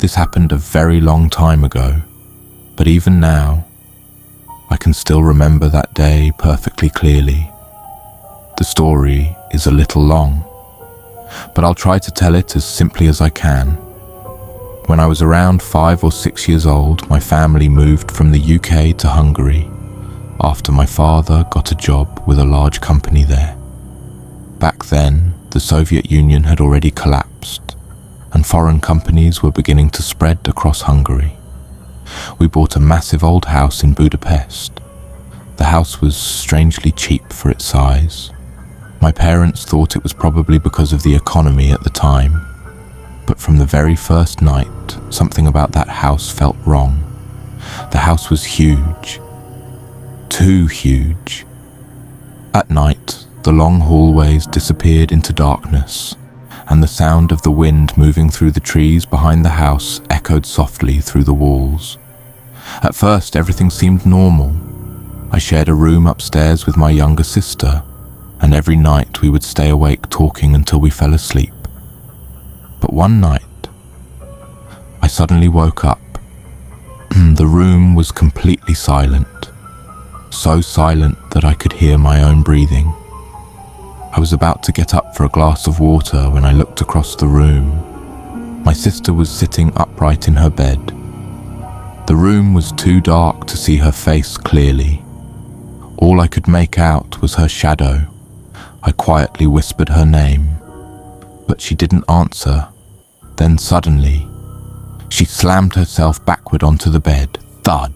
This happened a very long time ago, but even now, I can still remember that day perfectly clearly. The story is a little long, but I'll try to tell it as simply as I can. When I was around 5 or 6 years old, my family moved from the UK to Hungary after my father got a job with a large company there. Back then, the Soviet Union had already collapsed, and foreign companies were beginning to spread across Hungary. We bought a massive old house in Budapest. The house was strangely cheap for its size. My parents thought it was probably because of the economy at the time, but from the very first night, something about that house felt wrong. The house was huge. Too huge. At night, the long hallways disappeared into darkness, and the sound of the wind moving through the trees behind the house echoed softly through the walls. At first, everything seemed normal. I shared a room upstairs with my younger sister, and every night we would stay awake talking until we fell asleep. But one night, I suddenly woke up. The room was completely silent, so silent that I could hear my own breathing. I was about to get up for a glass of water when I looked across the room. My sister was sitting upright in her bed. The room was too dark to see her face clearly. All I could make out was her shadow. I quietly whispered her name, but she didn't answer. Then suddenly, she slammed herself backward onto the bed. Thud!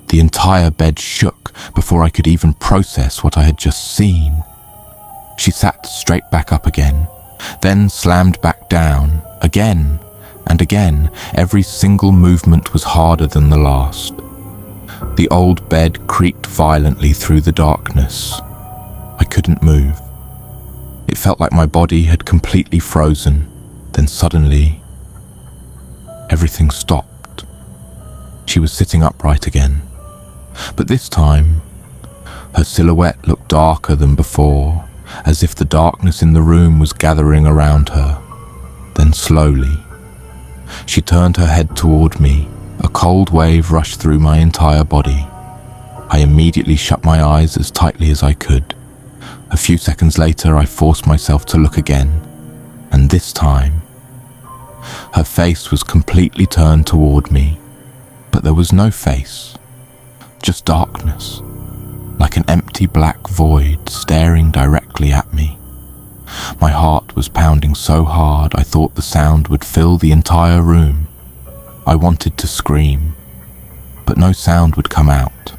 The entire bed shook before I could even process what I had just seen. She sat straight back up again, then slammed back down, again and again. Every single movement was harder than the last. The old bed creaked violently through the darkness. I couldn't move. It felt like my body had completely frozen. Then suddenly, everything stopped. She was sitting upright again, but this time, her silhouette looked darker than before, as if the darkness in the room was gathering around her. Then slowly, she turned her head toward me. A cold wave rushed through my entire body. I immediately shut my eyes as tightly as I could. A few seconds later, I forced myself to look again, and this time, her face was completely turned toward me, but there was no face, just darkness, like an empty black void staring directly at me. My heart was pounding so hard I thought the sound would fill the entire room. I wanted to scream, but no sound would come out.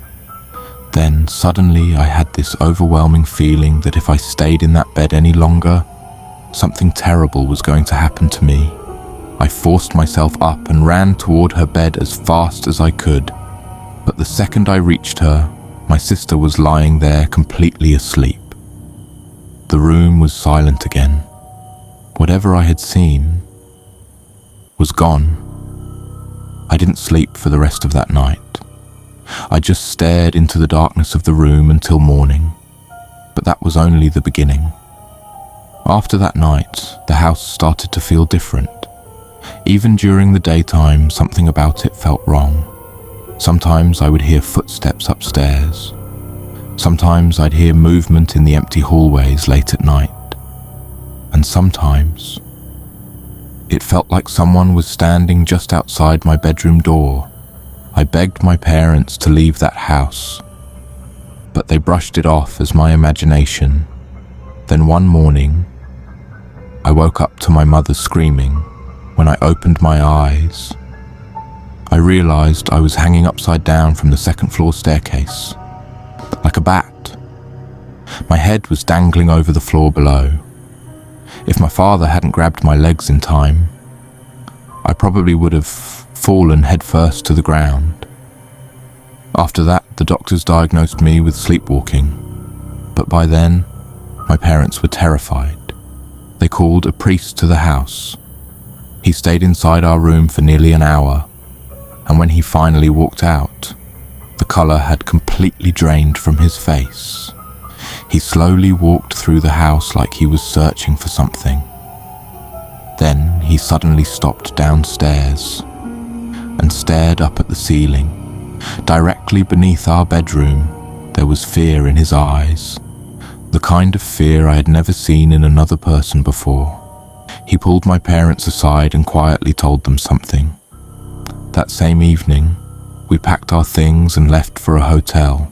Then suddenly I had this overwhelming feeling that if I stayed in that bed any longer, something terrible was going to happen to me. I forced myself up and ran toward her bed as fast as I could. But the second I reached her, my sister was lying there completely asleep. The room was silent again. Whatever I had seen was gone. I didn't sleep for the rest of that night. I just stared into the darkness of the room until morning. But that was only the beginning. After that night, the house started to feel different. Even during the daytime, something about it felt wrong. Sometimes I would hear footsteps upstairs. Sometimes I'd hear movement in the empty hallways late at night. And sometimes, it felt like someone was standing just outside my bedroom door. I begged my parents to leave that house, but they brushed it off as my imagination. Then one morning, I woke up to my mother screaming. When I opened my eyes, I realized I was hanging upside down from the second-floor staircase, like a bat. My head was dangling over the floor below. If my father hadn't grabbed my legs in time, I probably would have fallen headfirst to the ground. After that, the doctors diagnosed me with sleepwalking, but by then, my parents were terrified. They called a priest to the house. He stayed inside our room for nearly an hour, and when he finally walked out, the color had completely drained from his face. He slowly walked through the house like he was searching for something. Then he suddenly stopped downstairs, and stared up at the ceiling. Directly beneath our bedroom, there was fear in his eyes, the kind of fear I had never seen in another person before. He pulled my parents aside and quietly told them something. That same evening, we packed our things and left for a hotel.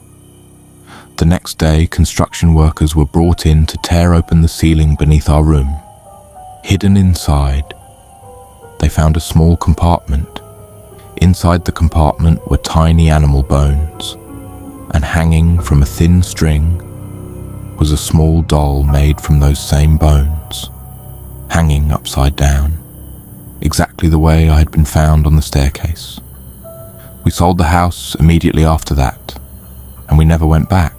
The next day, construction workers were brought in to tear open the ceiling beneath our room. Hidden inside, they found a small compartment. Inside the compartment were tiny animal bones, and hanging from a thin string was a small doll made from those same bones, hanging upside down, exactly the way I had been found on the staircase. We sold the house immediately after that, and we never went back.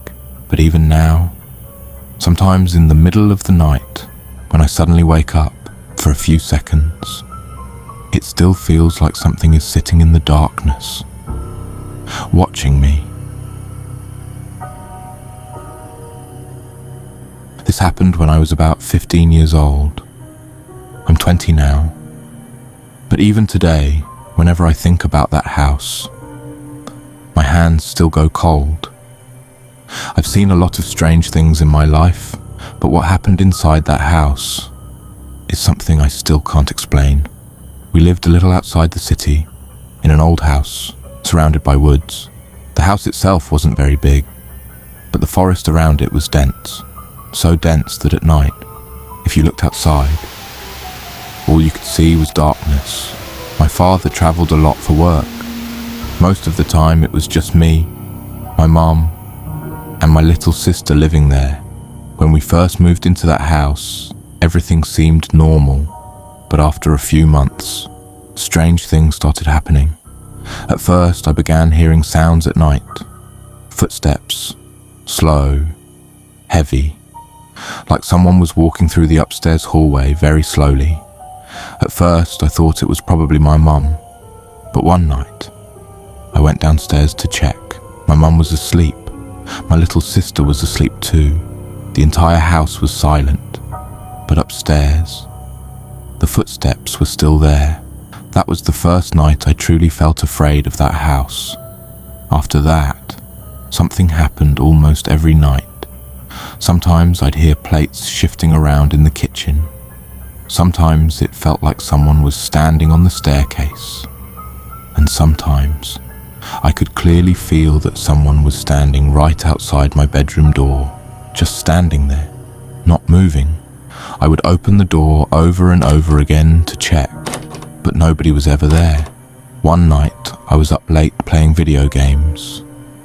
But even now, sometimes in the middle of the night, when I suddenly wake up for a few seconds, it still feels like something is sitting in the darkness, watching me. This happened when I was about 15 years old. I'm 20 now. But even today, whenever I think about that house, my hands still go cold. I've seen a lot of strange things in my life, but what happened inside that house is something I still can't explain. We lived a little outside the city, in an old house, surrounded by woods. The house itself wasn't very big, but the forest around it was dense, so dense that at night, if you looked outside, all you could see was darkness. My father travelled a lot for work. Most of the time it was just me, my mum, and my little sister living there. When we first moved into that house, everything seemed normal, but after a few months, strange things started happening. At first, I began hearing sounds at night. Footsteps, slow, heavy, like someone was walking through the upstairs hallway very slowly. At first, I thought it was probably my mum, but one night, I went downstairs to check. My mum was asleep. My little sister was asleep too. The entire house was silent, but upstairs, the footsteps were still there. That was the first night I truly felt afraid of that house. After that, something happened almost every night. Sometimes I'd hear plates shifting around in the kitchen. Sometimes it felt like someone was standing on the staircase. And sometimes I could clearly feel that someone was standing right outside my bedroom door, just standing there, not moving. I would open the door over and over again to check, but nobody was ever there. One night, I was up late playing video games.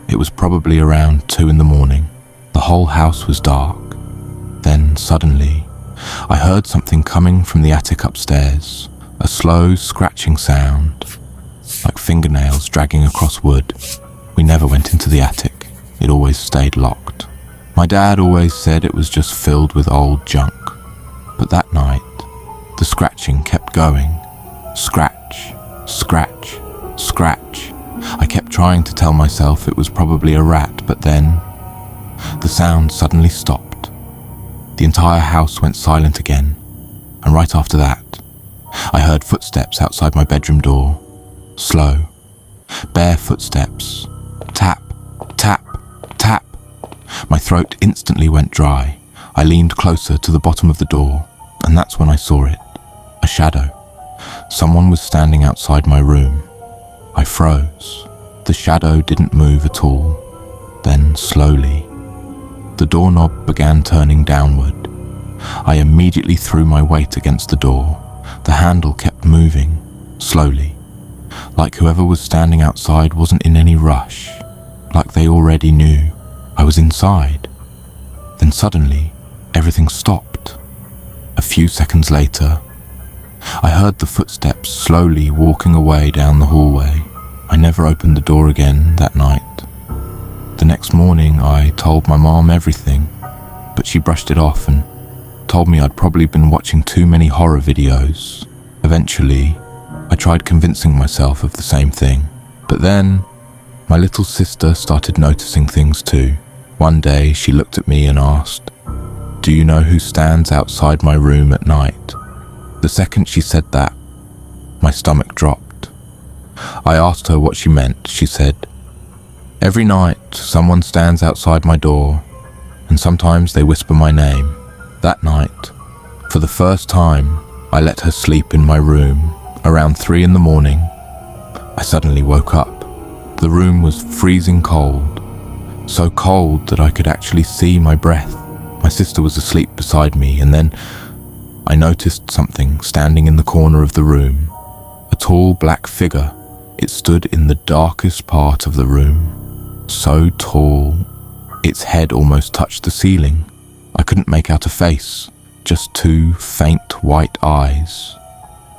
It was probably around 2 a.m. The whole house was dark. Then, suddenly, I heard something coming from the attic upstairs, a slow scratching sound, like fingernails dragging across wood. We never went into the attic. It always stayed locked. My dad always said it was just filled with old junk. But that night, the scratching kept going. Scratch, scratch, scratch. I kept trying to tell myself it was probably a rat, but then the sound suddenly stopped. The entire house went silent again, and right after that, I heard footsteps outside my bedroom door. Slow, bare footsteps. Tap, tap, tap. My throat instantly went dry. I leaned closer to the bottom of the door, and that's when I saw it. A shadow. Someone was standing outside my room. I froze. The shadow didn't move at all. Then, slowly, the doorknob began turning downward. I immediately threw my weight against the door. The handle kept moving, slowly, like whoever was standing outside wasn't in any rush, like they already knew I was inside. Then suddenly, everything stopped. A few seconds later, I heard the footsteps slowly walking away down the hallway. I never opened the door again that night. The next morning, I told my mom everything, but she brushed it off and told me I'd probably been watching too many horror videos. Eventually, I tried convincing myself of the same thing. But then, my little sister started noticing things too. One day, she looked at me and asked, "Do you know who stands outside my room at night?" The second she said that, my stomach dropped. I asked her what she meant. She said, "Every night someone stands outside my door, and sometimes they whisper my name." That night, for the first time, I let her sleep in my room. Around 3 in the morning, I suddenly woke up. The room was freezing cold, so cold that I could actually see my breath. My sister was asleep beside me, and then I noticed something standing in the corner of the room. A tall black figure. It stood in the darkest part of the room. So tall, its head almost touched the ceiling. I couldn't make out a face, just 2 faint white eyes,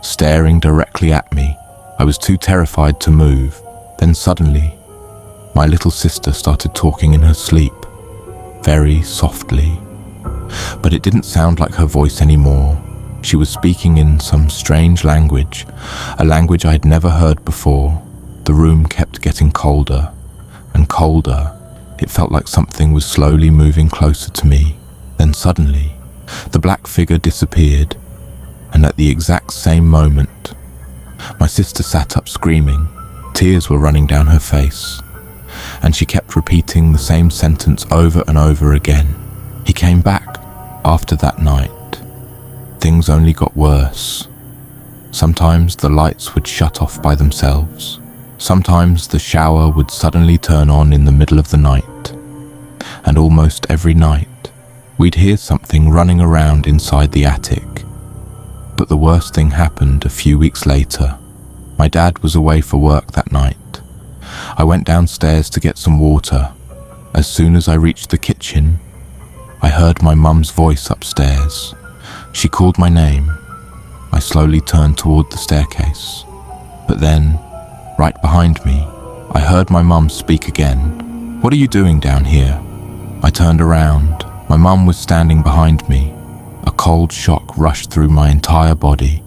staring directly at me. I was too terrified to move. Then suddenly, my little sister started talking in her sleep, very softly. But it didn't sound like her voice anymore. She was speaking in some strange language, a language I had never heard before. The room kept getting colder and colder. It felt like something was slowly moving closer to me. Then suddenly, the black figure disappeared, and at the exact same moment, my sister sat up screaming. Tears were running down her face, and she kept repeating the same sentence over and over again. He came back. After that night, things only got worse. Sometimes the lights would shut off by themselves. Sometimes the shower would suddenly turn on in the middle of the night. And almost every night, we'd hear something running around inside the attic. But the worst thing happened a few weeks later. My dad was away for work that night. I went downstairs to get some water. As soon as I reached the kitchen, I heard my mum's voice upstairs. She called my name. I slowly turned toward the staircase. But then, right behind me, I heard my mum speak again. "What are you doing down here?" I turned around. My mum was standing behind me. A cold shock rushed through my entire body.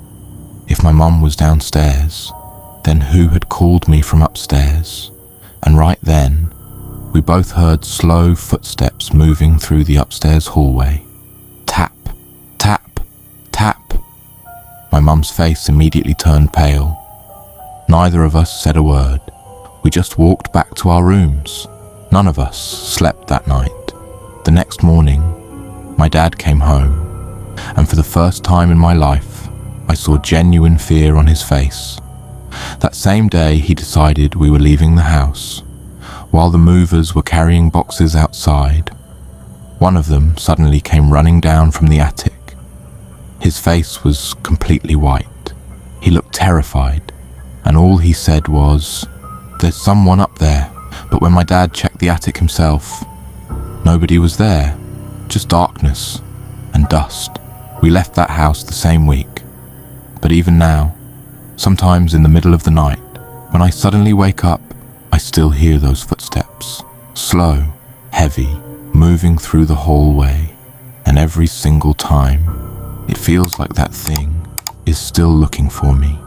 If my mum was downstairs, then who had called me from upstairs? And right then, we both heard slow footsteps moving through the upstairs hallway. Tap, tap, tap. My mum's face immediately turned pale. Neither of us said a word. We just walked back to our rooms. None of us slept that night. The next morning, my dad came home, and for the first time in my life, I saw genuine fear on his face. That same day, he decided we were leaving the house. While the movers were carrying boxes outside, one of them suddenly came running down from the attic. His face was completely white. He looked terrified, and all he said was, "There's someone up there." But when my dad checked the attic himself, nobody was there, just darkness and dust. We left that house the same week. But even now, sometimes in the middle of the night, when I suddenly wake up, I still hear those footsteps, slow, heavy, moving through the hallway. And every single time, it feels like that thing is still looking for me.